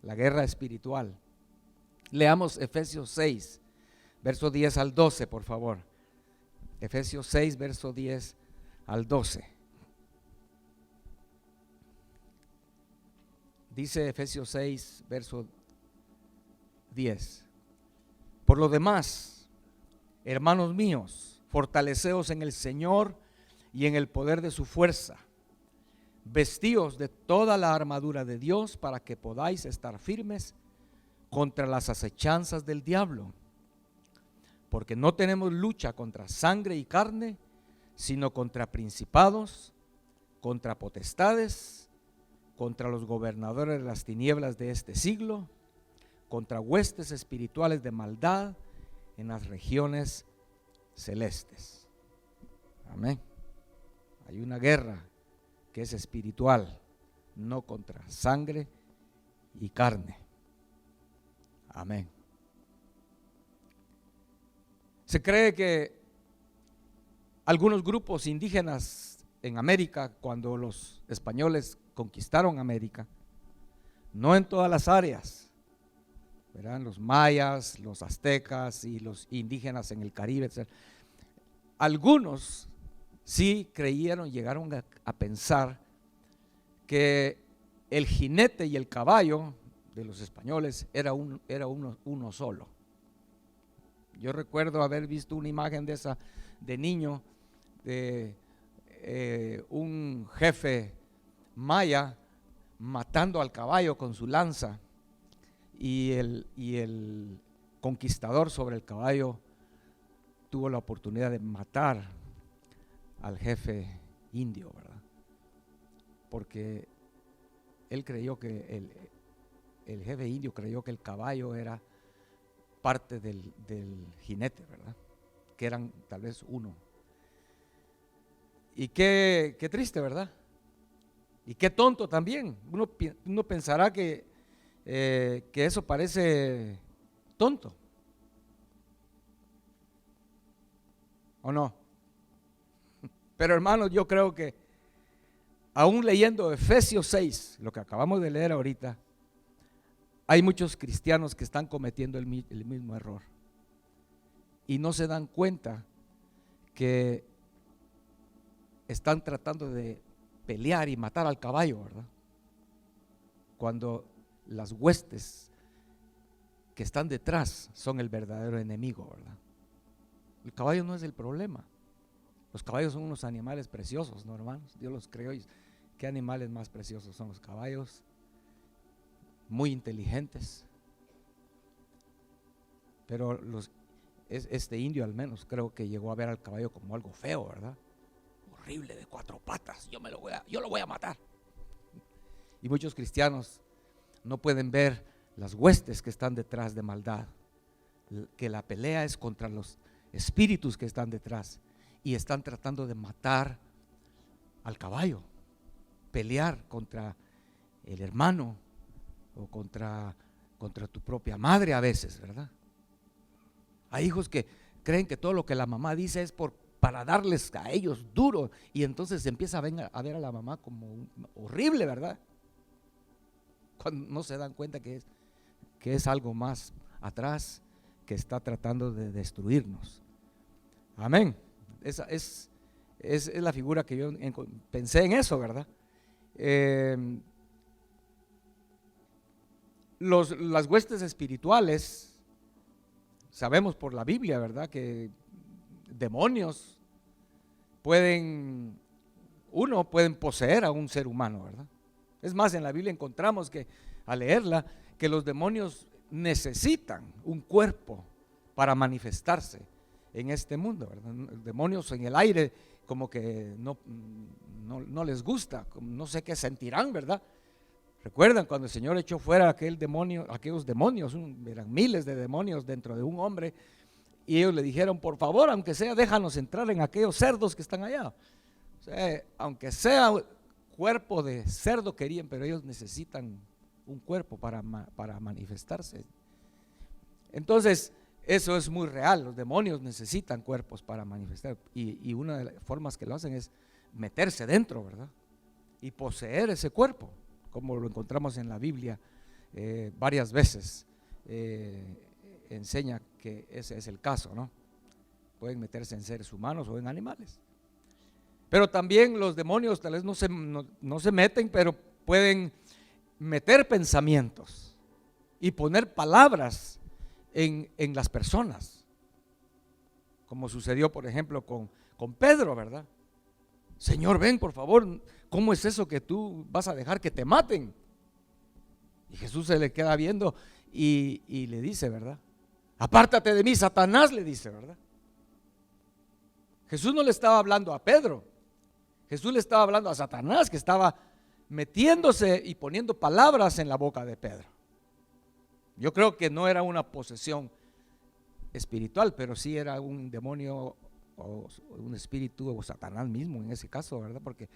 La guerra espiritual. Leamos Efesios 6, verso 10 al 12, por favor. Efesios 6, verso 10 al 12. Dice Efesios 6, verso 10. Por lo demás, hermanos míos, fortaleceos en el Señor y en el poder de su fuerza. Vestíos de toda la armadura de Dios para que podáis estar firmes contra las acechanzas del diablo. Porque no tenemos lucha contra sangre y carne, sino contra principados, contra potestades, contra los gobernadores de las tinieblas de este siglo, contra huestes espirituales de maldad en las regiones celestes. Amén. Hay una guerra que es espiritual, no contra sangre y carne. Amén. Se cree que algunos grupos indígenas en América, cuando los españoles conquistaron América, no en todas las áreas, ¿verdad? Los mayas, los aztecas y los indígenas en el Caribe, etc. Algunos sí creyeron, llegaron a pensar que el jinete y el caballo de los españoles era uno solo. Yo recuerdo haber visto una imagen de esa de niño, de un jefe maya matando al caballo con su lanza, y el conquistador sobre el caballo tuvo la oportunidad de matar al jefe indio, ¿verdad? Porque él creyó que el jefe indio creyó que el caballo era parte del jinete, ¿verdad? Que eran tal vez uno. Y qué triste, ¿verdad? Y qué tonto también. Uno pensará que eso parece tonto, ¿o no? Pero hermanos, yo creo que aún leyendo Efesios 6, lo que acabamos de leer ahorita, hay muchos cristianos que están cometiendo el mismo error y no se dan cuenta que están tratando de pelear y matar al caballo, ¿verdad? Cuando las huestes que están detrás son el verdadero enemigo, ¿verdad? El caballo no es el problema. Los caballos son unos animales preciosos, ¿no, hermanos? Dios los creó. Y ¿qué animales más preciosos son los caballos? Muy inteligentes. Pero este indio al menos creo que llegó a ver al caballo como algo feo, ¿verdad? Horrible, de 4 patas, yo lo voy a matar. Y muchos cristianos no pueden ver las huestes que están detrás de maldad, que la pelea es contra los espíritus que están detrás y están tratando de matar al caballo, pelear contra el hermano o contra tu propia madre a veces, ¿verdad? Hay hijos que creen que todo lo que la mamá dice es para darles a ellos duro, y entonces se empieza a ver a la mamá como horrible, ¿verdad? Cuando no se dan cuenta que es algo más atrás que está tratando de destruirnos. Amén. Esa es la figura que yo pensé en eso, ¿verdad? Las huestes espirituales, sabemos por la Biblia, ¿verdad? Que demonios pueden poseer a un ser humano, ¿verdad? Es más, en la Biblia encontramos que, al leerla, que los demonios necesitan un cuerpo para manifestarse en este mundo, ¿verdad? Demonios en el aire como que no les gusta, no sé qué sentirán, ¿verdad? ¿Recuerdan cuando el Señor echó fuera aquellos demonios? Eran miles de demonios dentro de un hombre, y ellos le dijeron: por favor, aunque sea, déjanos entrar en aquellos cerdos que están allá. sea, aunque sea cuerpo de cerdo querían, pero ellos necesitan un cuerpo para manifestarse. Entonces, eso es muy real, los demonios necesitan cuerpos para manifestar, y una de las formas que lo hacen es meterse dentro, ¿verdad? Y poseer ese cuerpo, como lo encontramos en la Biblia varias veces. Enseña que ese es el caso, ¿no? Pueden meterse en seres humanos o en animales. Pero también los demonios tal vez no se meten, pero pueden meter pensamientos y poner palabras en las personas, como sucedió por ejemplo con Pedro, ¿verdad? Señor, ven por favor, ¿cómo es eso que tú vas a dejar que te maten? Y Jesús se le queda viendo y le dice, ¿verdad? Apártate de mí, Satanás, le dice, ¿verdad? Jesús no le estaba hablando a Pedro, Jesús le estaba hablando a Satanás, que estaba metiéndose y poniendo palabras en la boca de Pedro. Yo creo que no era una posesión espiritual, pero sí era un demonio o un espíritu o Satanás mismo en ese caso, ¿verdad? Porque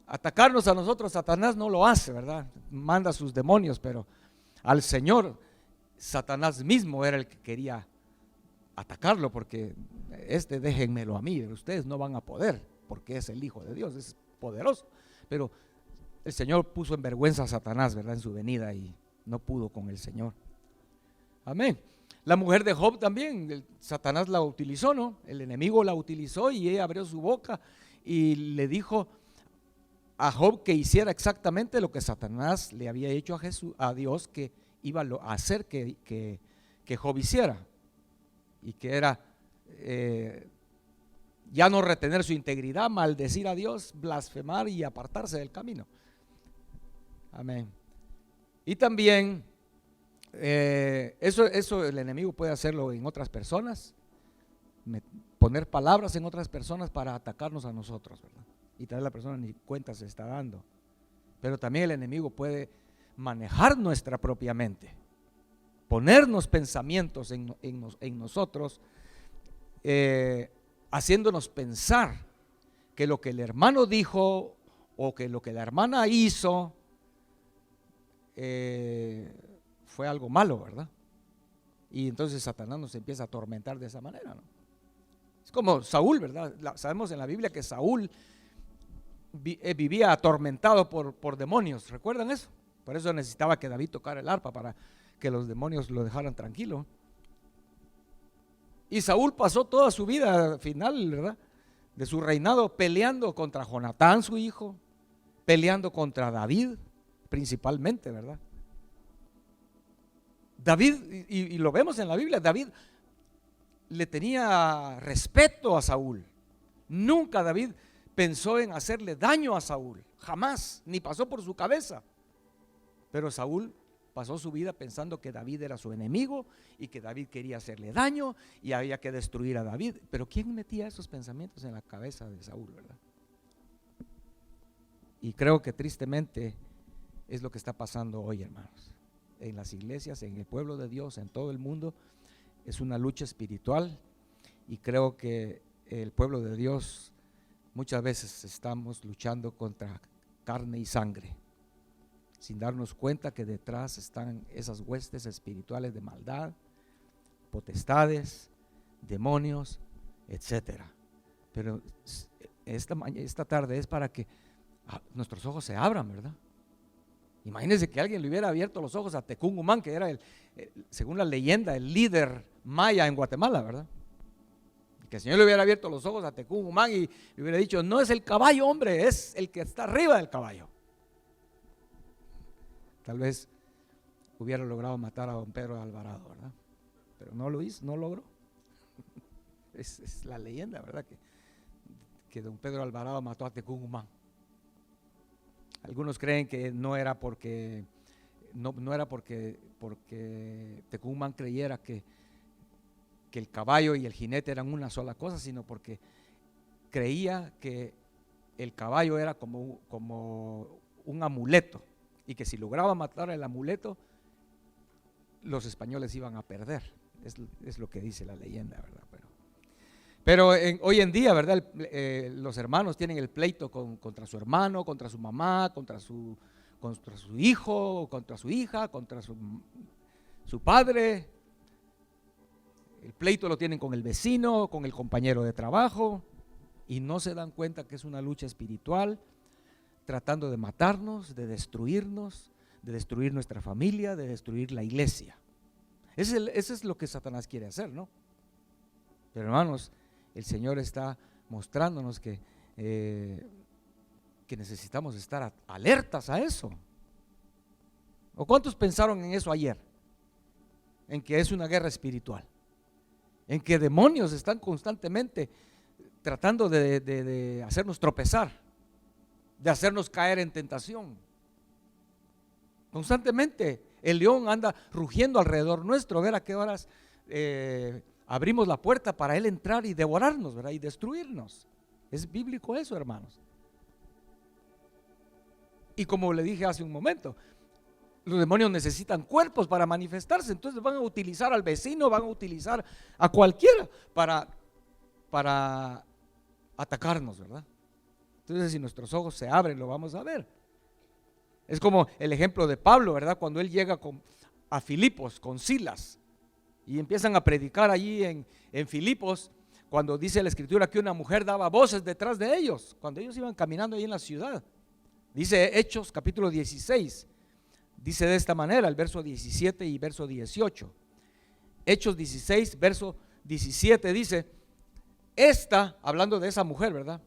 atacarnos a nosotros, Satanás no lo hace, ¿verdad? Manda sus demonios, pero al Señor, Satanás mismo era el que quería atacarlo, porque déjenmelo a mí, ustedes no van a poder, porque es el Hijo de Dios, es poderoso. Pero el Señor puso en vergüenza a Satanás, ¿verdad? En su venida, y no pudo con el Señor. Amén. La mujer de Job también, Satanás la utilizó, ¿no? El enemigo la utilizó y ella abrió su boca y le dijo a Job que hiciera exactamente lo que Satanás le había hecho a Dios que iba a hacer que Job hiciera, y que era ya no retener su integridad, maldecir a Dios, blasfemar y apartarse del camino. Amén. Y también eso el enemigo puede hacerlo en otras personas, poner palabras en otras personas para atacarnos a nosotros, ¿verdad? Y tal vez la persona ni cuenta se está dando. Pero también el enemigo puede manejar nuestra propia mente, ponernos pensamientos en nosotros, haciéndonos pensar que lo que el hermano dijo o que lo que la hermana hizo fue algo malo, ¿verdad? Y entonces Satanás nos empieza a atormentar de esa manera, ¿no? Es como Saúl, ¿verdad? Sabemos en la Biblia que Saúl vivía atormentado por demonios, ¿recuerdan eso? Por eso necesitaba que David tocara el arpa para que los demonios lo dejaran tranquilo. Y Saúl pasó toda su vida final, ¿verdad?, de su reinado peleando contra Jonatán, su hijo, peleando contra David, principalmente, ¿verdad? David, y lo vemos en la Biblia, David le tenía respeto a Saúl. Nunca David pensó en hacerle daño a Saúl, jamás, ni pasó por su cabeza. Pero Saúl pasó su vida pensando que David era su enemigo y que David quería hacerle daño y había que destruir a David. Pero ¿quién metía esos pensamientos en la cabeza de Saúl, verdad? Y creo que tristemente es lo que está pasando hoy, hermanos, en las iglesias, en el pueblo de Dios, en todo el mundo. Es una lucha espiritual, y creo que el pueblo de Dios muchas veces estamos luchando contra carne y sangre, sin darnos cuenta que detrás están esas huestes espirituales de maldad, potestades, demonios, etcétera. Pero esta tarde es para que nuestros ojos se abran, ¿verdad? Imagínense que alguien le hubiera abierto los ojos a Tecún Umán, que era según la leyenda, el líder maya en Guatemala, ¿verdad? Que el Señor le hubiera abierto los ojos a Tecún Umán y le hubiera dicho: no es el caballo, hombre, es el que está arriba del caballo. Tal vez hubiera logrado matar a don Pedro Alvarado, ¿verdad? Pero no lo hizo, no logró. Es la leyenda, ¿verdad? Que don Pedro Alvarado mató a Tecún Umán. Algunos creen que no era porque Tecún Umán creyera que el caballo y el jinete eran una sola cosa, sino porque creía que el caballo era como un amuleto, y que si lograba matar el amuleto, los españoles iban a perder. Es lo que dice la leyenda, ¿verdad? Pero hoy en día, ¿verdad? Los hermanos tienen el pleito contra su hermano, contra su mamá, contra su hijo, contra su hija, contra su padre. El pleito lo tienen con el vecino, con el compañero de trabajo, y no se dan cuenta que es una lucha espiritual, tratando de matarnos, de destruir nuestra familia, de destruir la iglesia. Eso es lo que Satanás quiere hacer, ¿no? Pero hermanos, el Señor está mostrándonos que necesitamos estar alertas a eso. ¿O cuántos pensaron en eso ayer? En que es una guerra espiritual, en que demonios están constantemente tratando de hacernos tropezar, de hacernos caer en tentación. Constantemente el león anda rugiendo alrededor nuestro, a ver a qué horas abrimos la puerta para él entrar y devorarnos, ¿verdad? Y destruirnos. Es bíblico eso, hermanos. Y como le dije hace un momento, los demonios necesitan cuerpos para manifestarse, entonces van a utilizar al vecino, van a utilizar a cualquiera para atacarnos, ¿verdad? Entonces, si nuestros ojos se abren, lo vamos a ver. Es como el ejemplo de Pablo, ¿verdad? Cuando él llega a Filipos con Silas y empiezan a predicar allí en Filipos, cuando dice la escritura que una mujer daba voces detrás de ellos, cuando ellos iban caminando ahí en la ciudad. Dice Hechos capítulo 16, dice de esta manera, el verso 17 y verso 18. Hechos 16, verso 17 dice, esta, hablando de esa mujer, ¿verdad?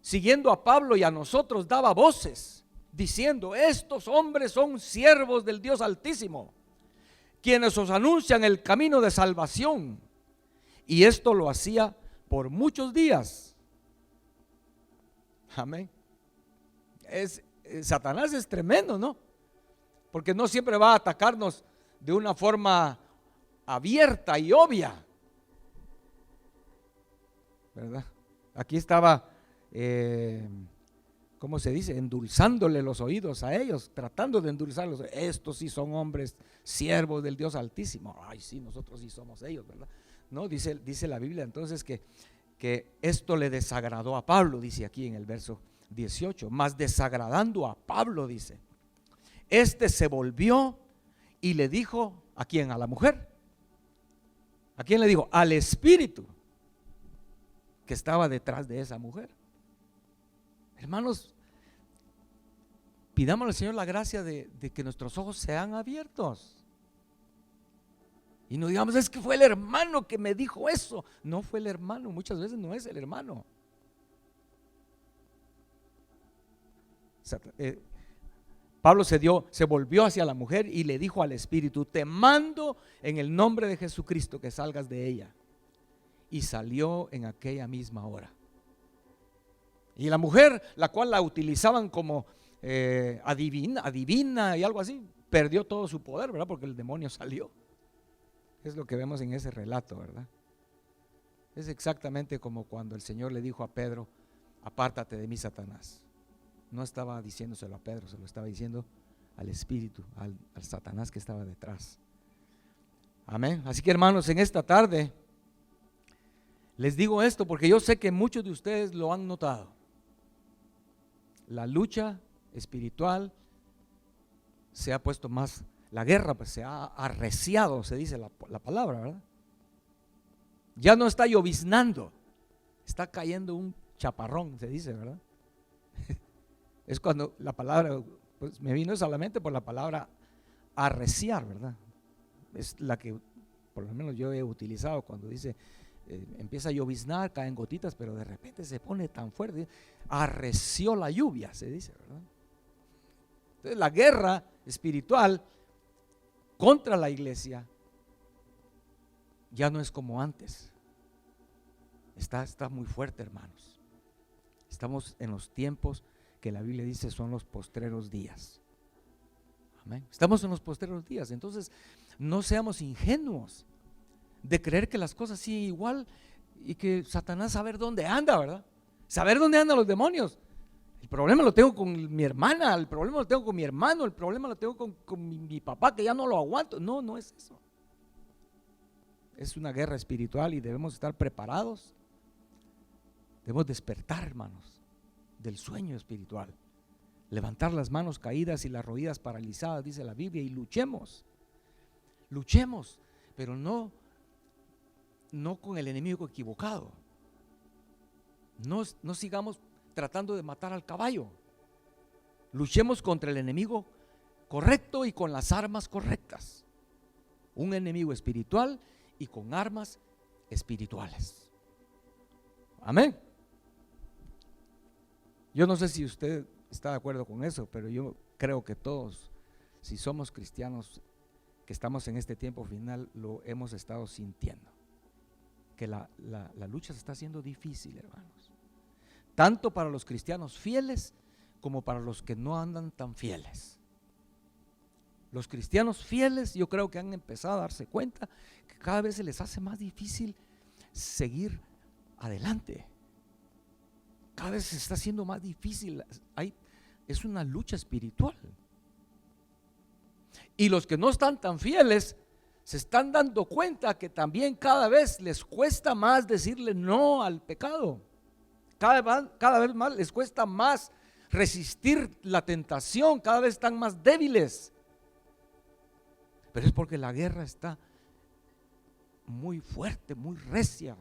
Siguiendo a Pablo y a nosotros daba voces, diciendo, estos hombres son siervos del Dios Altísimo, quienes os anuncian el camino de salvación. Y esto lo hacía por muchos días. Amén. Satanás es tremendo, ¿no? Porque no siempre va a atacarnos de una forma abierta y obvia, ¿verdad? Aquí estaba, ¿cómo se dice? Endulzándole los oídos a ellos, tratando de endulzarlos. Estos sí son hombres siervos del Dios Altísimo. Ay, sí, nosotros sí somos ellos, ¿verdad? No, dice la Biblia entonces que esto le desagradó a Pablo, dice aquí en el verso 18, mas desagradando a Pablo, dice, este se volvió y le dijo, ¿a quién? A la mujer. ¿A quién le dijo? Al espíritu que estaba detrás de esa mujer. Hermanos, pidamos al Señor la gracia de que nuestros ojos sean abiertos. Y no digamos, es que fue el hermano que me dijo eso. No fue el hermano, muchas veces no es el hermano. Pablo se volvió hacia la mujer y le dijo al espíritu, te mando en el nombre de Jesucristo que salgas de ella. Y salió en aquella misma hora. Y la mujer, la cual la utilizaban como adivina y algo así, perdió todo su poder, ¿verdad? Porque el demonio salió. Es lo que vemos en ese relato, ¿verdad? Es exactamente como cuando el Señor le dijo a Pedro, apártate de mí, Satanás. No estaba diciéndoselo a Pedro, se lo estaba diciendo al espíritu, al Satanás que estaba detrás. Amén. Así que hermanos, en esta tarde les digo esto porque yo sé que muchos de ustedes lo han notado. La lucha espiritual se ha puesto más, la guerra pues se ha arreciado, se dice la palabra, ¿verdad? Ya no está lloviznando, está cayendo un chaparrón, se dice, ¿verdad? Es cuando la palabra, pues me vino solamente por la palabra arreciar, ¿verdad? Es la que por lo menos yo he utilizado cuando dice empieza a lloviznar, caen gotitas, pero de repente se pone tan fuerte, arreció la lluvia, se dice, ¿verdad? Entonces la guerra espiritual contra la iglesia ya no es como antes. Está muy fuerte, hermanos. Estamos en los tiempos que la Biblia dice son los postreros días. Amén. Estamos en los postreros días. Entonces no seamos ingenuos de creer que las cosas siguen igual y que Satanás saber dónde anda, ¿verdad? Saber dónde andan los demonios. El problema lo tengo con mi hermana, el problema lo tengo con mi hermano, el problema lo tengo con mi papá que ya no lo aguanto. No es eso. es una guerra espiritual y debemos estar preparados. Debemos despertar, hermanos, del sueño espiritual. Levantar las manos caídas y las rodillas paralizadas, dice la Biblia, y luchemos. Luchemos, pero no con el enemigo equivocado. No sigamos tratando de matar al caballo. Luchemos contra el enemigo correcto y con las armas correctas. Un enemigo espiritual y con armas espirituales. Amén. Yo no sé si usted está de acuerdo con eso, pero yo creo que todos, si somos cristianos que estamos en este tiempo final, lo hemos estado sintiendo. Que la lucha se está haciendo difícil, hermanos. Tanto para los cristianos fieles como para los que no andan tan fieles. Los cristianos fieles, yo creo que han empezado a darse cuenta que cada vez se les hace más difícil seguir adelante. Cada vez se está haciendo más difícil. Es una lucha espiritual. Y los que no están tan fieles se están dando cuenta que también cada vez les cuesta más decirle no al pecado. Cada vez más les cuesta más resistir la tentación, cada vez están más débiles. Pero es porque la guerra está muy fuerte, muy recia.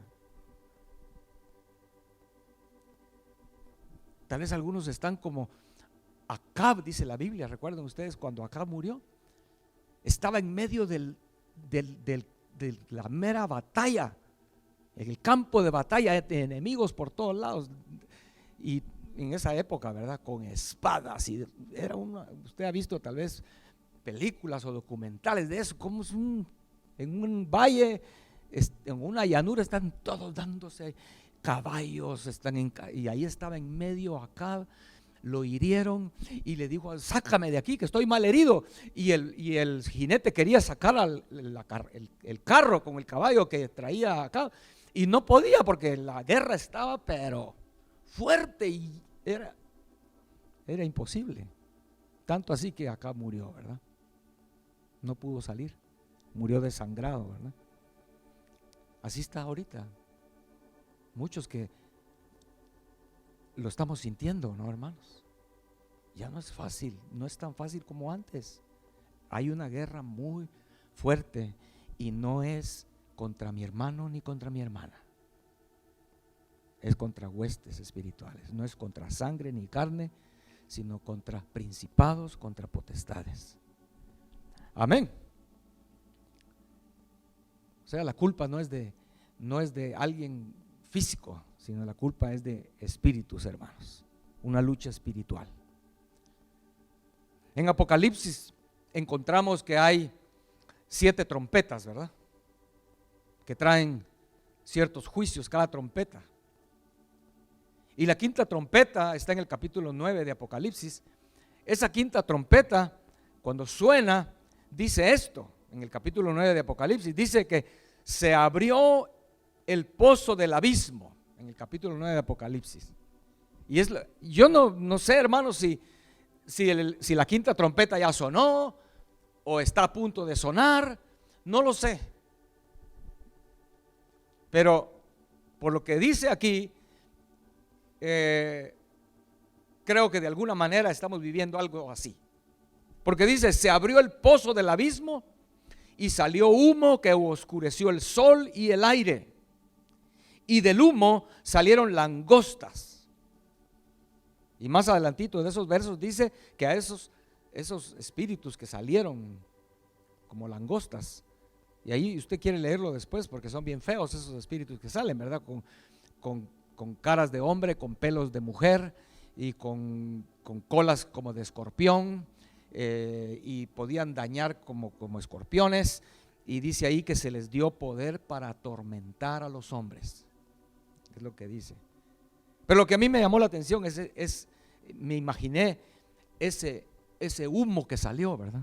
Tal vez algunos están como Acab, dice la Biblia. ¿Recuerdan ustedes cuando Acab murió? Estaba en medio de la mera batalla, en el campo de batalla, de enemigos por todos lados. Y en esa época, ¿verdad? Con espadas. Y usted ha visto tal vez películas o documentales de eso, como es en un valle, en una llanura, están todos dándose caballos, y ahí estaba en medio Acab. Lo hirieron y le dijo: sácame de aquí que estoy mal herido. Y el jinete quería sacar el carro con el caballo que traía Acab, y no podía porque la guerra estaba pero fuerte y era imposible. Tanto así que Acab murió, ¿verdad? No pudo salir, murió desangrado, ¿verdad? Así está ahorita. Muchos que lo estamos sintiendo, ¿no, hermanos? Ya no es fácil, no es tan fácil como antes. Hay una guerra muy fuerte y no es contra mi hermano ni contra mi hermana. Es contra huestes espirituales, no es contra sangre ni carne, sino contra principados, contra potestades. Amén. O sea, la culpa no es de alguien físico, sino la culpa es de espíritus, hermanos. Una lucha espiritual. En Apocalipsis encontramos que hay 7 trompetas, ¿verdad? Que traen ciertos juicios cada trompeta. Y la quinta trompeta está en el capítulo 9 de Apocalipsis. Esa quinta trompeta, cuando suena, dice esto, en el capítulo 9 de Apocalipsis, dice que se abrió el pozo del abismo, en el capítulo 9 de Apocalipsis. Y yo no sé, hermanos, si la quinta trompeta ya sonó o está a punto de sonar, no lo sé. Pero por lo que dice aquí, creo que de alguna manera estamos viviendo algo así. Porque dice: se abrió el pozo del abismo y salió humo que oscureció el sol y el aire. Y del humo salieron langostas. Y más adelantito de esos versos dice que a esos espíritus que salieron como langostas, y ahí usted quiere leerlo después porque son bien feos esos espíritus que salen, ¿verdad? Con caras de hombre, con pelos de mujer y con colas como de escorpión, y podían dañar como escorpiones. Y dice ahí que se les dio poder para atormentar a los hombres, es lo que dice. Pero lo que a mí me llamó la atención me imaginé ese humo que salió, ¿verdad?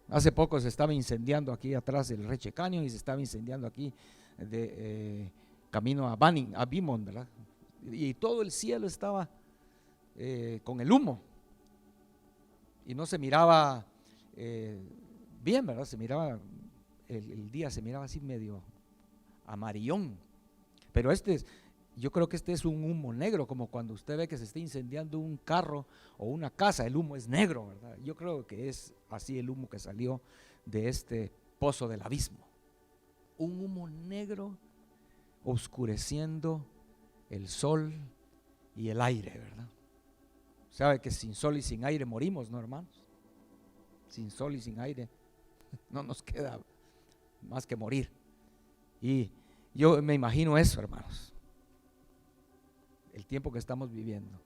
Hace poco se estaba incendiando aquí atrás del Reche Canyon, y se estaba incendiando aquí de camino a Beaumont, ¿verdad? Y todo el cielo estaba con el humo, y no se miraba bien, ¿verdad? Se miraba el día se miraba así medio amarillón, pero yo creo que este es un humo negro, como cuando usted ve que se está incendiando un carro o una casa, el humo es negro, ¿verdad? Yo creo que es así el humo que salió de este pozo del abismo, un humo negro oscureciendo el sol y el aire, ¿verdad? Sabe que sin sol y sin aire morimos, ¿no, hermanos? Sin sol y sin aire no nos queda más que morir. Y yo me imagino eso, hermanos, el tiempo que estamos viviendo.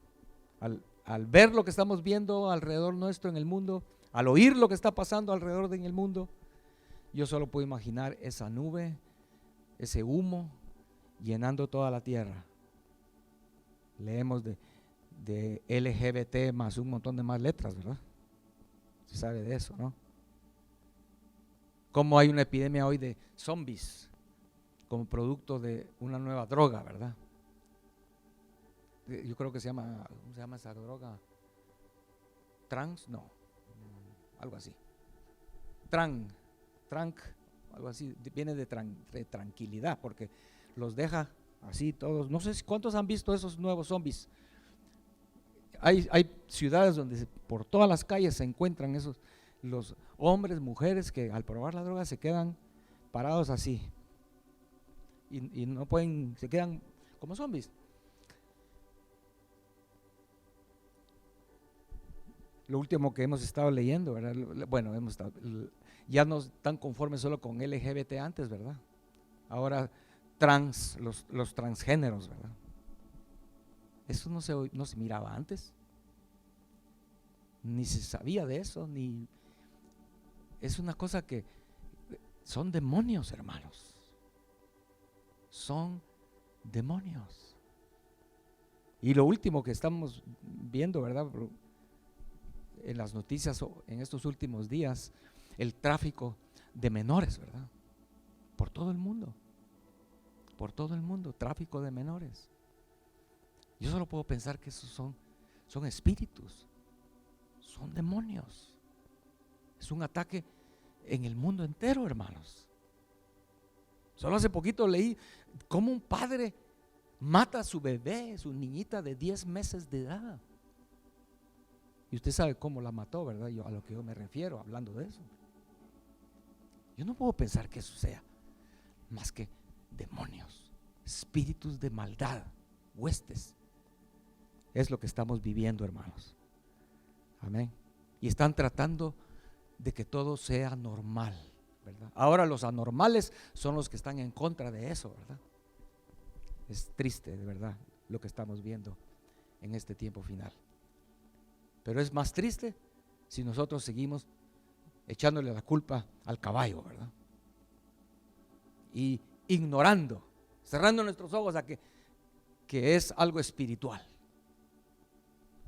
Al ver lo que estamos viendo alrededor nuestro en el mundo, al oír lo que está pasando alrededor en el mundo, yo solo puedo imaginar esa nube, ese humo llenando toda la tierra. Leemos de LGBT más un montón de más letras, ¿verdad? Se sabe de eso, ¿no? Como hay una epidemia hoy de zombies como producto de una nueva droga, ¿verdad? Yo creo que ¿cómo se llama esa droga? No, algo así. Algo así, viene de tranquilidad, porque los deja así todos. No sé cuántos han visto esos nuevos zombies. Hay ciudades donde por todas las calles se encuentran los hombres, mujeres que al probar la droga se quedan parados así y no pueden, se quedan como zombies. Lo último que hemos estado leyendo, ¿verdad? Bueno, ya no están conformes solo con LGBT antes, ¿verdad? Ahora los transgéneros, ¿verdad? Eso no se miraba antes, ni se sabía de eso, ni es una cosa que son demonios, hermanos, son demonios. Y lo último que estamos viendo, ¿verdad?, en las noticias en estos últimos días, el tráfico de menores, ¿verdad? Por todo el mundo, tráfico de menores. Yo solo puedo pensar que esos son espíritus, son demonios. Es un ataque en el mundo entero, hermanos. Solo hace poquito leí cómo un padre mata a su bebé, su niñita de 10 meses de edad. Y usted sabe cómo la mató, ¿verdad? A lo que yo me refiero hablando de eso. Yo no puedo pensar que eso sea más que demonios, espíritus de maldad, huestes. Es lo que estamos viviendo, hermanos. Amén. Y están tratando de que todo sea normal, ¿verdad? Ahora los anormales son los que están en contra de eso, ¿verdad? Es triste, de verdad, lo que estamos viendo en este tiempo final. Pero es más triste si nosotros seguimos echándole la culpa al caballo, ¿verdad? Y ignorando, cerrando nuestros ojos a que es algo espiritual.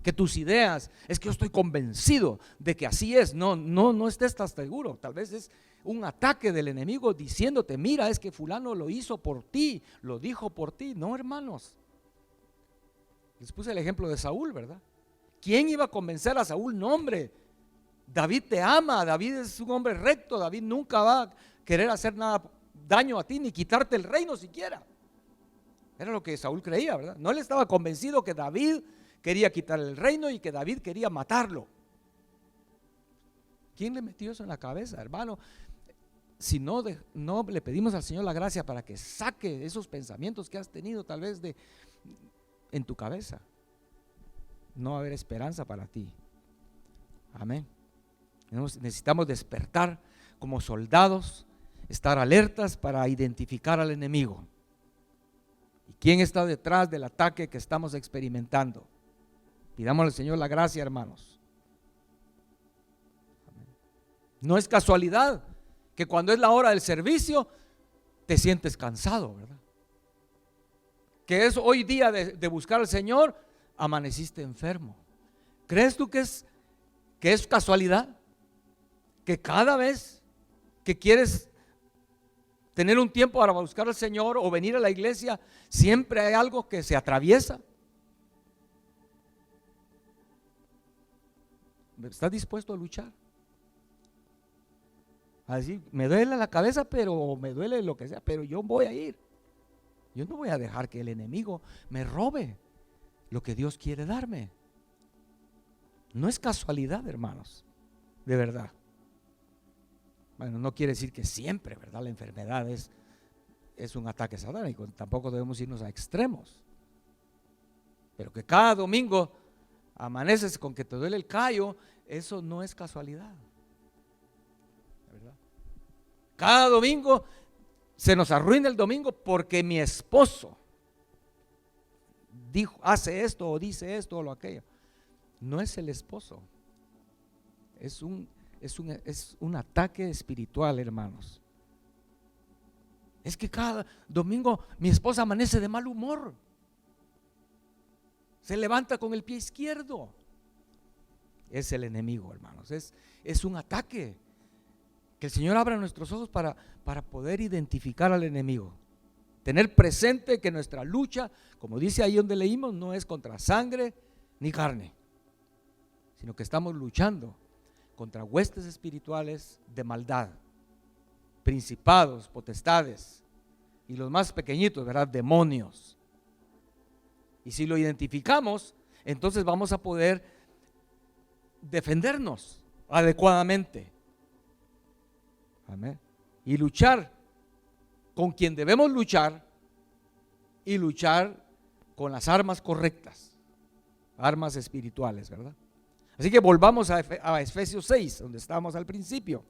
Que tus ideas, es que yo estoy convencido de que así es. No estés tan seguro. Tal vez es un ataque del enemigo diciéndote, mira, es que fulano lo hizo por ti, lo dijo por ti. No, hermanos. Les puse el ejemplo de Saúl, ¿verdad? ¿Quién iba a convencer a Saúl? No, hombre, David te ama, David es un hombre recto, David nunca va a querer hacer nada daño a ti, ni quitarte el reino siquiera. Era lo que Saúl creía, ¿verdad? No, él estaba convencido que David quería quitarle el reino y que David quería matarlo. ¿Quién le metió eso en la cabeza, hermano? Si no le pedimos al Señor la gracia para que saque esos pensamientos que has tenido tal vez en tu cabeza, no va a haber esperanza para ti. Amén. Necesitamos despertar como soldados, estar alertas para identificar al enemigo. ¿Y quién está detrás del ataque que estamos experimentando? Pidamos al Señor la gracia, hermanos. Amén. No es casualidad que cuando es la hora del servicio te sientes cansado, ¿verdad? Que es hoy día de buscar al Señor, amaneciste enfermo. ¿Crees tú que es casualidad? Que cada vez que quieres tener un tiempo para buscar al Señor o venir a la iglesia, siempre hay algo que se atraviesa. ¿Estás dispuesto a luchar? a decir, me duele la cabeza, pero me duele lo que sea, pero yo voy a ir. Yo no voy a dejar que el enemigo me robe lo que Dios quiere darme. No es casualidad, hermanos, de verdad. Bueno, no quiere decir que siempre, ¿verdad? La enfermedad es un ataque satánico. Tampoco debemos irnos a extremos. Pero que cada domingo amaneces con que te duele el callo, eso no es casualidad, ¿verdad? Cada domingo se nos arruina el domingo porque mi esposo dijo, hace esto o dice esto o lo aquello. No es el esposo, es un ataque espiritual, hermanos. Es que cada domingo mi esposa amanece de mal humor, se levanta con el pie izquierdo. Es el enemigo, hermanos, es un ataque. Que el Señor abra nuestros ojos para poder identificar al enemigo. Tener presente que nuestra lucha, como dice ahí donde leímos, no es contra sangre ni carne, sino que estamos luchando contra huestes espirituales de maldad, principados, potestades y los más pequeñitos, ¿verdad? Demonios. Y si lo identificamos, entonces vamos a poder defendernos adecuadamente. Amén. Y luchar con quien debemos luchar y luchar con las armas correctas, armas espirituales, ¿verdad? Así que volvamos a Efesios 6, donde estábamos al principio.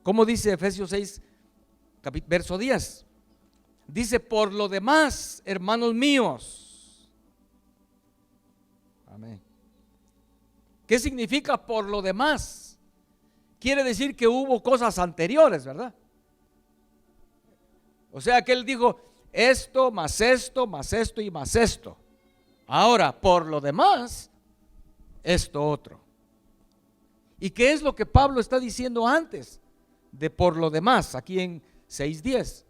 ¿Cómo dice Efesios 6, verso 10? Dice, por lo demás, hermanos míos. Amén. ¿Qué significa por lo demás? Quiere decir que hubo cosas anteriores, ¿verdad? O sea que él dijo esto, más esto, más esto y más esto. Ahora, por lo demás, esto otro. ¿Y qué es lo que Pablo está diciendo antes de por lo demás? Aquí en 6:10.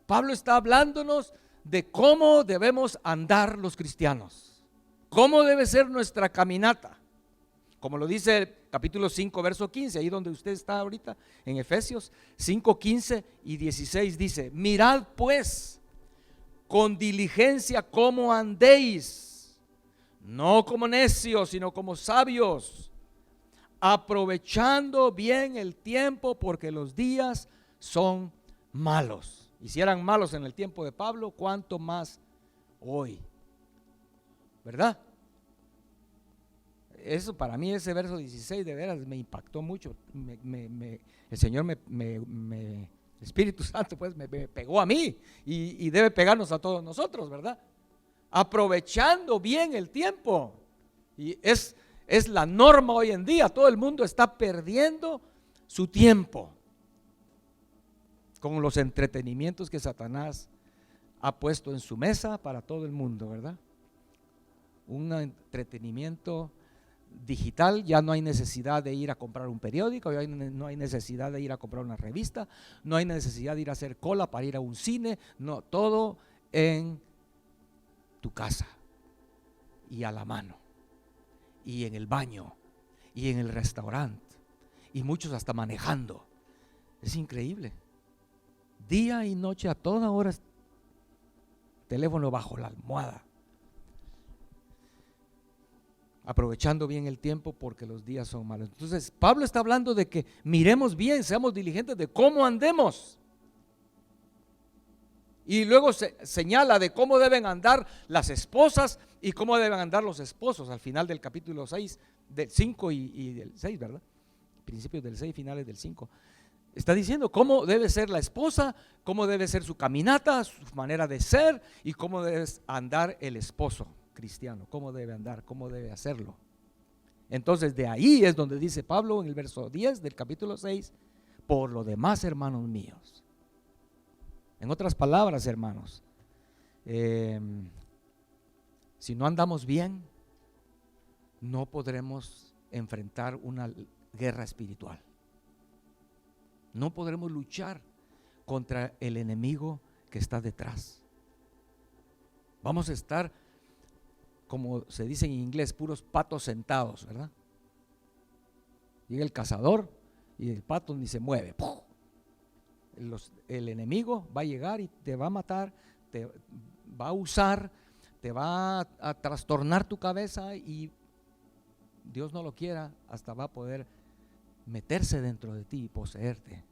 Pablo está hablándonos de cómo debemos andar los cristianos. Cómo debe ser nuestra caminata. Como lo dice el capítulo 5, verso 15, ahí donde usted está ahorita, en Efesios 5, 15 y 16 dice, mirad pues con diligencia cómo andéis, no como necios, sino como sabios, aprovechando bien el tiempo, porque los días son malos. Y si eran malos en el tiempo de Pablo, ¿cuánto más hoy? ¿Verdad? Eso para mí, ese verso 16 de veras me impactó mucho. El Señor el Espíritu Santo pues me pegó a mí y debe pegarnos a todos nosotros, ¿verdad? Aprovechando bien el tiempo. Y es la norma hoy en día. Todo el mundo está perdiendo su tiempo con los entretenimientos que Satanás ha puesto en su mesa para todo el mundo, ¿verdad? Un entretenimiento digital. Ya no hay necesidad de ir a comprar un periódico, ya no hay necesidad de ir a comprar una revista, no hay necesidad de ir a hacer cola para ir a un cine, no, todo en tu casa y a la mano y en el baño y en el restaurante y muchos hasta manejando. Es increíble, día y noche a toda hora, teléfono bajo la almohada. Aprovechando bien el tiempo porque los días son malos. Entonces Pablo está hablando de que miremos bien, seamos diligentes de cómo andemos. Y luego se señala de cómo deben andar las esposas y cómo deben andar los esposos al final del capítulo 6, del 5 y del 6, ¿verdad? Principios del 6, finales del 5. Está diciendo cómo debe ser la esposa, cómo debe ser su caminata, su manera de ser y cómo debe andar el esposo cristiano, cómo debe andar, cómo debe hacerlo. Entonces de ahí es donde dice Pablo en el verso 10 del capítulo 6, por lo demás, hermanos míos. En otras palabras, hermanos, si no andamos bien, no podremos enfrentar una guerra espiritual. No podremos luchar contra el enemigo que está detrás. Vamos a estar, como se dice en inglés, puros patos sentados, ¿verdad? Llega el cazador y el pato ni se mueve. El enemigo va a llegar y te va a matar, te va a usar, te va a trastornar tu cabeza y Dios no lo quiera, hasta va a poder meterse dentro de ti y poseerte.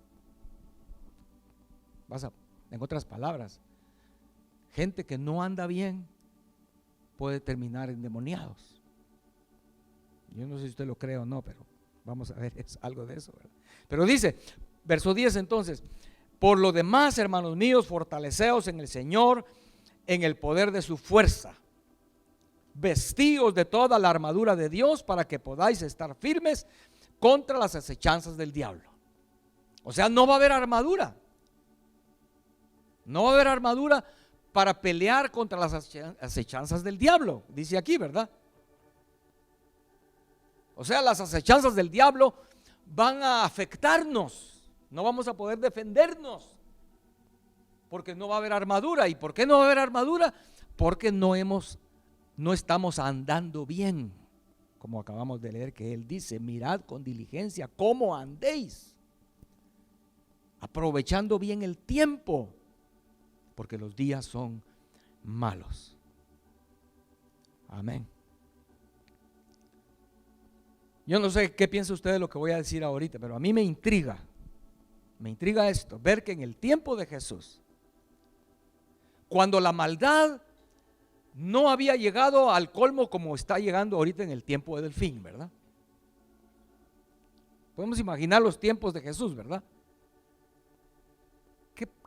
En otras palabras, gente que no anda bien puede terminar endemoniados. Yo no sé si usted lo cree o no, pero vamos a ver, es algo de eso, ¿verdad? Pero dice, verso 10 entonces: por lo demás, hermanos míos, fortaleceos en el Señor, en el poder de su fuerza. Vestíos de toda la armadura de Dios para que podáis estar firmes contra las acechanzas del diablo. O sea, no va a haber armadura. No va a haber armadura para pelear contra las acechanzas del diablo, dice aquí, ¿verdad? O sea, las acechanzas del diablo van a afectarnos. No vamos a poder defendernos porque no va a haber armadura. ¿Y por qué no va a haber armadura? Porque no estamos andando bien, como acabamos de leer que él dice: mirad con diligencia cómo andéis, aprovechando bien el tiempo, porque los días son malos. Amén. Yo no sé qué piensa usted de lo que voy a decir ahorita, pero a mí me intriga esto, ver que en el tiempo de Jesús, cuando la maldad no había llegado al colmo como está llegando ahorita en el tiempo del fin, ¿verdad? Podemos imaginar los tiempos de Jesús, ¿verdad?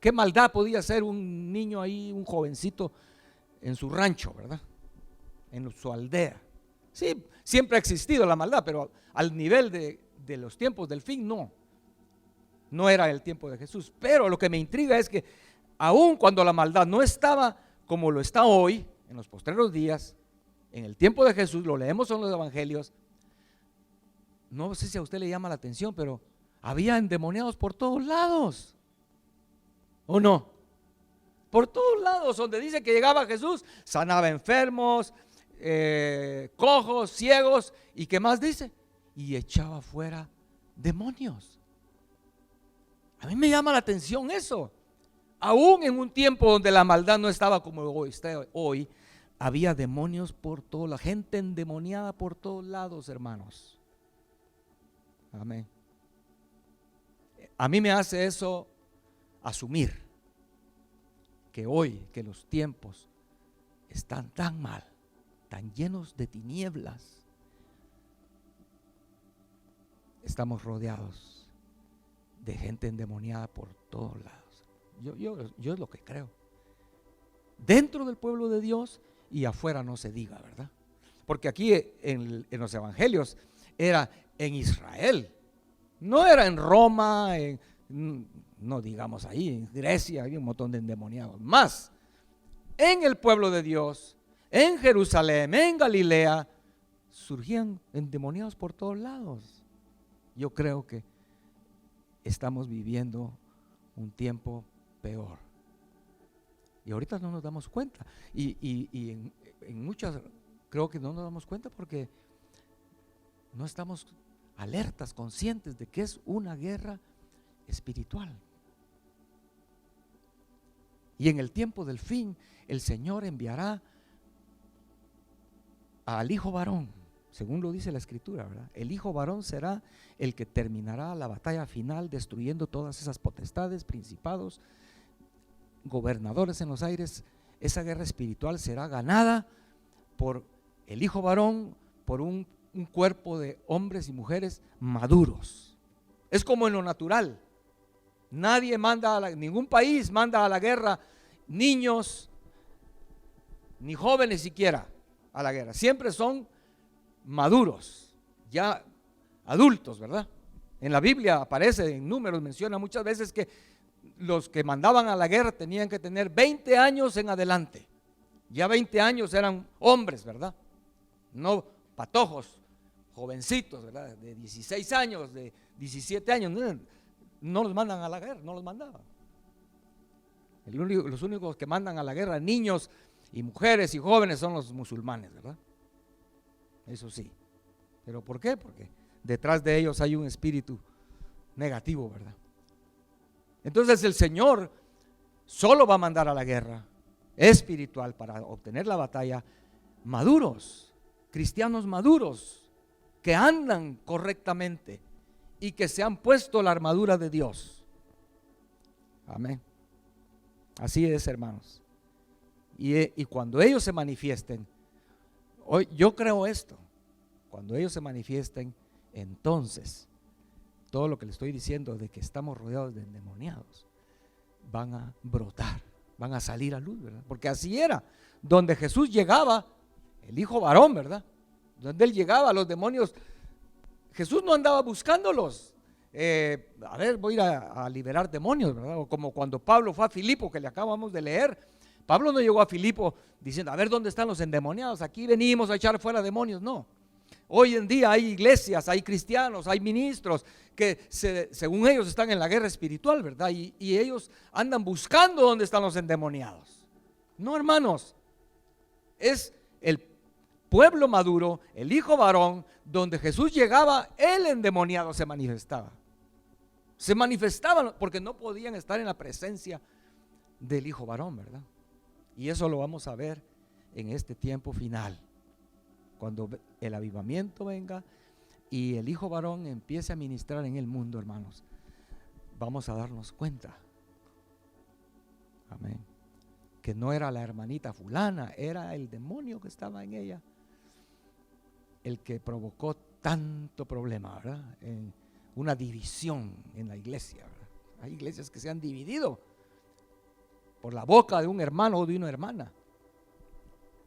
¿Qué maldad podía hacer un niño ahí, un jovencito en su rancho, ¿verdad? En su aldea. Sí, siempre ha existido la maldad, pero al nivel de los tiempos del fin, no era el tiempo de Jesús. Pero lo que me intriga es que aun cuando la maldad no estaba como lo está hoy, en los postreros días, en el tiempo de Jesús, lo leemos en los evangelios, no sé si a usted le llama la atención, pero había endemoniados por todos lados, ¿o no? Por todos lados, donde dice que llegaba Jesús, sanaba enfermos, cojos, ciegos, y ¿qué más dice? Y echaba fuera demonios. A mí me llama la atención eso. Aún en un tiempo donde la maldad no estaba como está hoy, había demonios por toda la gente endemoniada por todos lados, hermanos. Amén. A mí me hace eso asumir que hoy, que los tiempos están tan mal, tan llenos de tinieblas, estamos rodeados de gente endemoniada por todos lados. Yo es lo que creo. Dentro del pueblo de Dios y afuera no se diga, ¿verdad? Porque aquí en los evangelios era en Israel, no era en Roma, no digamos ahí, en Grecia había un montón de endemoniados. Más, en el pueblo de Dios, en Jerusalén, en Galilea, surgían endemoniados por todos lados. Yo creo que estamos viviendo un tiempo peor. Y ahorita no nos damos cuenta. Y en muchas creo que no nos damos cuenta porque no estamos alertas, conscientes de que es una guerra espiritual. Y en el tiempo del fin, el Señor enviará al hijo varón, según lo dice la Escritura, ¿verdad? El hijo varón será el que terminará la batalla final, destruyendo todas esas potestades, principados, gobernadores en los aires. Esa guerra espiritual será ganada por el hijo varón, por un cuerpo de hombres y mujeres maduros. Es como en lo natural. Nadie manda, ningún país manda a la guerra niños, ni jóvenes siquiera a la guerra. Siempre son maduros, ya adultos, ¿verdad? En la Biblia aparece, en Números menciona muchas veces que los que mandaban a la guerra tenían que tener 20 años en adelante. Ya 20 años eran hombres, ¿verdad? No patojos, jovencitos, ¿verdad? De 16 años, de 17 años, no los mandan a la guerra, no los mandaban. Los únicos que mandan a la guerra, niños y mujeres y jóvenes, son los musulmanes, ¿verdad? Eso sí. ¿Pero por qué? Porque detrás de ellos hay un espíritu negativo, ¿verdad? Entonces el Señor solo va a mandar a la guerra espiritual para obtener la batalla maduros, cristianos maduros, que andan correctamente y que se han puesto la armadura de Dios. Amén. Así es, hermanos. Y cuando ellos se manifiesten, hoy yo creo esto, cuando ellos se manifiesten, entonces todo lo que le estoy diciendo de que estamos rodeados de endemoniados van a brotar, van a salir a luz, ¿verdad? Porque así era, donde Jesús llegaba, el hijo varón, ¿verdad? Donde él llegaba, los demonios, Jesús no andaba buscándolos. A ver, voy a ir a liberar demonios, ¿verdad? O como cuando Pablo fue a Filipo, que le acabamos de leer. Pablo no llegó a Filipo diciendo, a ver, ¿dónde están los endemoniados? Aquí venimos a echar fuera demonios. No. Hoy en día hay iglesias, hay cristianos, hay ministros que según ellos están en la guerra espiritual, ¿verdad? Y ellos andan buscando dónde están los endemoniados. No, hermanos, es el pueblo maduro, el hijo varón, donde Jesús llegaba, el endemoniado se manifestaba. Se manifestaban porque no podían estar en la presencia del hijo varón, ¿verdad? Y eso lo vamos a ver en este tiempo final. Cuando el avivamiento venga y el hijo varón empiece a ministrar en el mundo, hermanos, vamos a darnos cuenta, amén, que no era la hermanita fulana, era el demonio que estaba en ella el que provocó tanto problema, ¿verdad? En una división en la iglesia, ¿verdad? Hay iglesias que se han dividido por la boca de un hermano o de una hermana,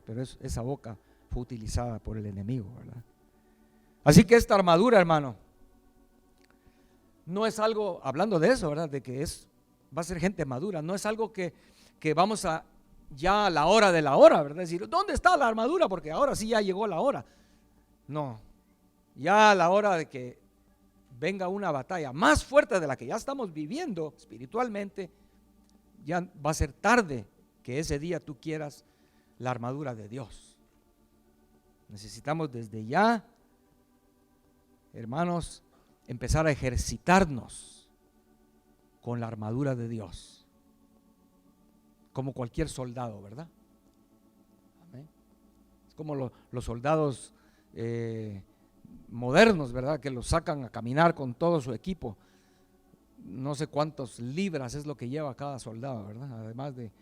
pero esa boca fue utilizada por el enemigo, ¿verdad? Así que esta armadura, hermano, no es algo, hablando de eso, ¿verdad? De que va a ser gente madura, no es algo que vamos a ya a la hora de la hora, ¿verdad? Decir, ¿dónde está la armadura? Porque ahora sí ya llegó la hora. No, ya a la hora de que venga una batalla más fuerte de la que ya estamos viviendo espiritualmente, ya va a ser tarde que ese día tú quieras la armadura de Dios. Necesitamos desde ya, hermanos, empezar a ejercitarnos con la armadura de Dios, como cualquier soldado, ¿verdad? Amén. Es como los soldados modernos, ¿verdad? Que los sacan a caminar con todo su equipo. No sé cuántas libras es lo que lleva cada soldado, ¿verdad? Además de,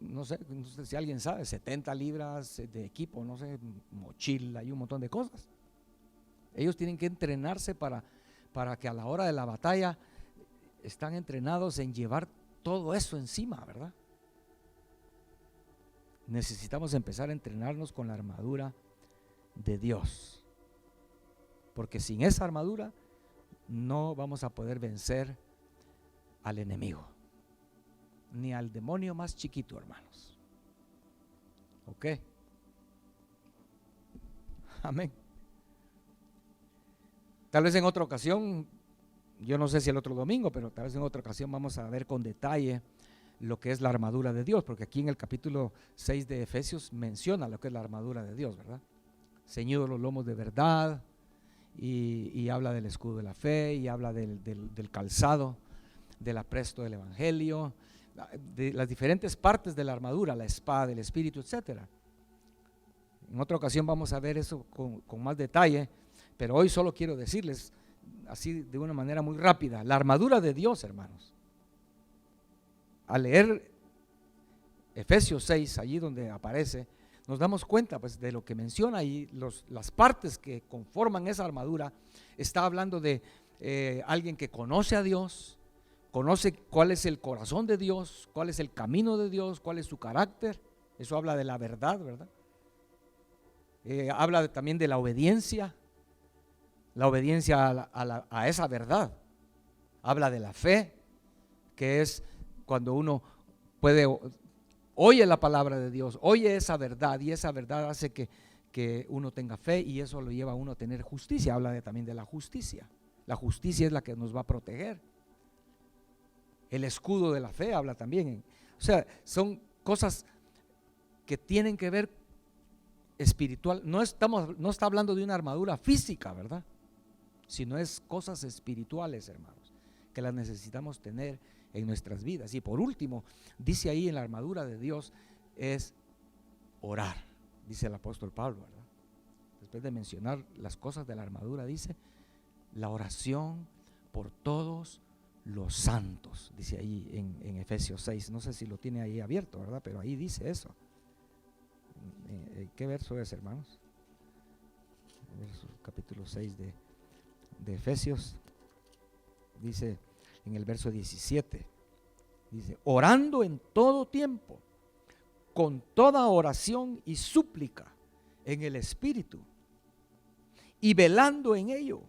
no sé si alguien sabe, 70 libras de equipo, no sé, mochila y un montón de cosas. Ellos tienen que entrenarse para que a la hora de la batalla están entrenados en llevar todo eso encima, ¿verdad? Necesitamos empezar a entrenarnos con la armadura de Dios, porque sin esa armadura no vamos a poder vencer al enemigo, ni al demonio más chiquito, hermanos. ¿Ok? Amén. Tal vez en otra ocasión, yo no sé si el otro domingo, pero tal vez en otra ocasión vamos a ver con detalle lo que es la armadura de Dios, porque aquí en el capítulo 6 de Efesios menciona lo que es la armadura de Dios, ¿verdad? Ceñidos los lomos de verdad, y habla del escudo de la fe, y habla del calzado, del apresto del evangelio, de las diferentes partes de la armadura, la espada, el espíritu, etcétera. En otra ocasión vamos a ver eso con más detalle, pero hoy solo quiero decirles así de una manera muy rápida, la armadura de Dios, hermanos. Al leer Efesios 6, allí donde aparece, nos damos cuenta pues de lo que menciona ahí, las partes que conforman esa armadura. Está hablando de alguien que conoce a Dios, conoce cuál es el corazón de Dios, cuál es el camino de Dios, cuál es su carácter. Eso habla de la verdad, ¿verdad? Habla también de la obediencia a esa verdad. Habla de la fe, que es cuando uno oye la palabra de Dios, oye esa verdad, y esa verdad hace que uno tenga fe, y eso lo lleva a uno a tener justicia. Habla también de la justicia. La justicia es la que nos va a proteger. El escudo de la fe habla también. O sea, son cosas que tienen que ver espiritual. No está hablando de una armadura física, ¿verdad? sino es cosas espirituales, hermanos, que las necesitamos tener en nuestras vidas. Y por último, dice ahí en la armadura de Dios, es orar, dice el apóstol Pablo, ¿verdad? Después de mencionar las cosas de la armadura, dice la oración por todos los santos, dice ahí en Efesios 6, no sé si lo tiene ahí abierto, ¿verdad? Pero ahí dice eso. ¿Qué verso es, hermanos? Capítulo 6 de Efesios, dice en el verso 17, dice, orando en todo tiempo, con toda oración y súplica en el Espíritu, y velando en ello,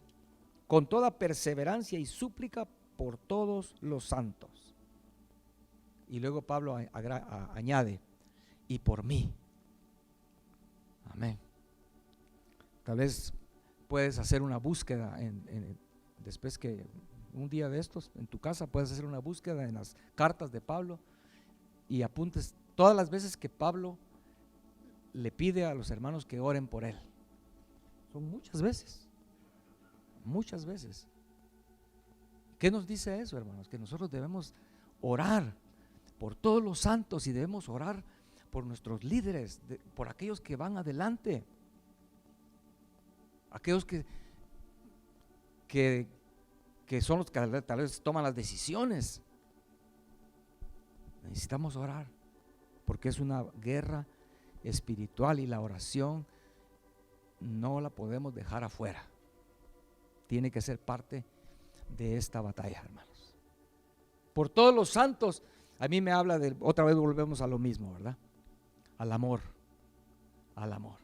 con toda perseverancia y súplica por todos los santos. Y luego Pablo añade, y por mí. Amén. Tal vez puedes hacer una búsqueda después que un día de estos en tu casa puedes hacer una búsqueda en las cartas de Pablo y apuntes todas las veces que Pablo le pide a los hermanos que oren por él. Son muchas veces, muchas veces. ¿Qué nos dice eso, hermanos? Que nosotros debemos orar por todos los santos y debemos orar por nuestros líderes, por aquellos que van adelante, aquellos que son los que tal vez toman las decisiones. Necesitamos orar porque es una guerra espiritual y la oración no la podemos dejar afuera. Tiene que ser parte de esta batalla, hermanos. Por todos los santos, a mí me habla de, otra vez volvemos a lo mismo, ¿verdad? Al amor, al amor.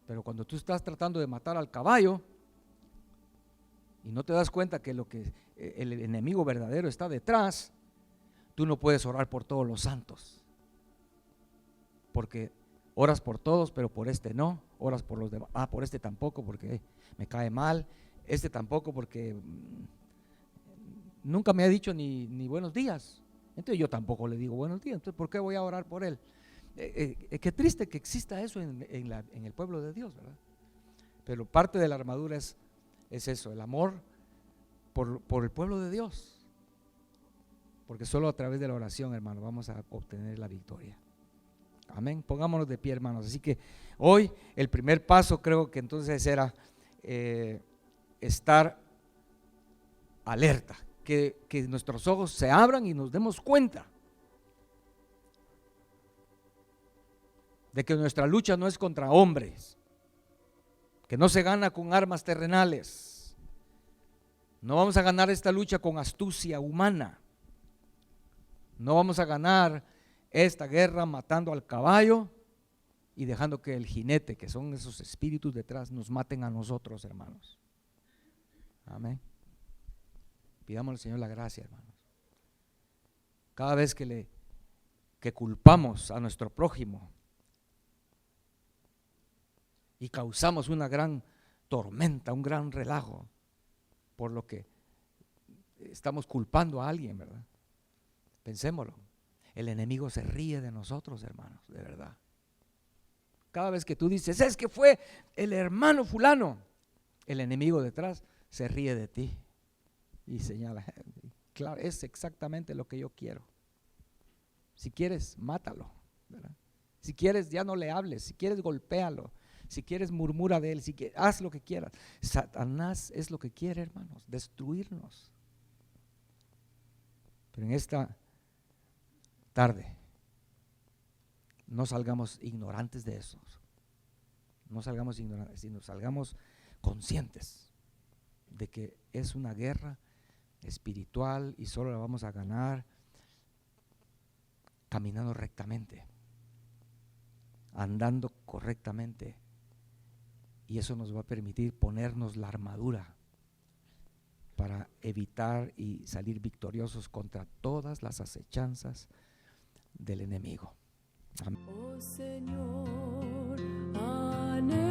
Pero cuando tú estás tratando de matar al caballo y no te das cuenta que lo que el enemigo verdadero está detrás, tú no puedes orar por todos los santos, porque oras por todos, pero por este no, oras por los demás, por este tampoco porque me cae mal, este tampoco porque nunca me ha dicho ni buenos días, entonces yo tampoco le digo buenos días, entonces ¿por qué voy a orar por él? Qué triste que exista eso en el pueblo de Dios, ¿verdad? Pero parte de la armadura es eso, el amor por el pueblo de Dios, porque solo a través de la oración, hermano, vamos a obtener la victoria. Amén, pongámonos de pie, hermanos. Así que hoy el primer paso creo que entonces era estar alerta, que nuestros ojos se abran y nos demos cuenta de que nuestra lucha no es contra hombres, que no se gana con armas terrenales. No vamos a ganar esta lucha con astucia humana. No vamos a ganar esta guerra matando al caballo y dejando que el jinete, que son esos espíritus detrás, nos maten a nosotros, hermanos. Amén. Pidamos al Señor la gracia, hermanos. Cada vez que culpamos a nuestro prójimo y causamos una gran tormenta, un gran relajo por lo que estamos culpando a alguien, ¿verdad? Pensémoslo. El enemigo se ríe de nosotros, hermanos, de verdad. Cada vez que tú dices, es que fue el hermano fulano, el enemigo detrás se ríe de ti y señala, claro, es exactamente lo que yo quiero. Si quieres, mátalo, ¿verdad? Si quieres, ya no le hables. Si quieres, golpéalo. Si quieres, murmura de él. Si quieres, haz lo que quieras. Satanás es lo que quiere, hermanos, destruirnos. Pero en esta tarde no salgamos ignorantes de eso. No salgamos ignorantes, sino salgamos conscientes de que es una guerra espiritual y solo la vamos a ganar caminando rectamente, andando correctamente, y eso nos va a permitir ponernos la armadura para evitar y salir victoriosos contra todas las acechanzas del enemigo. Amén. Oh Señor, anhelo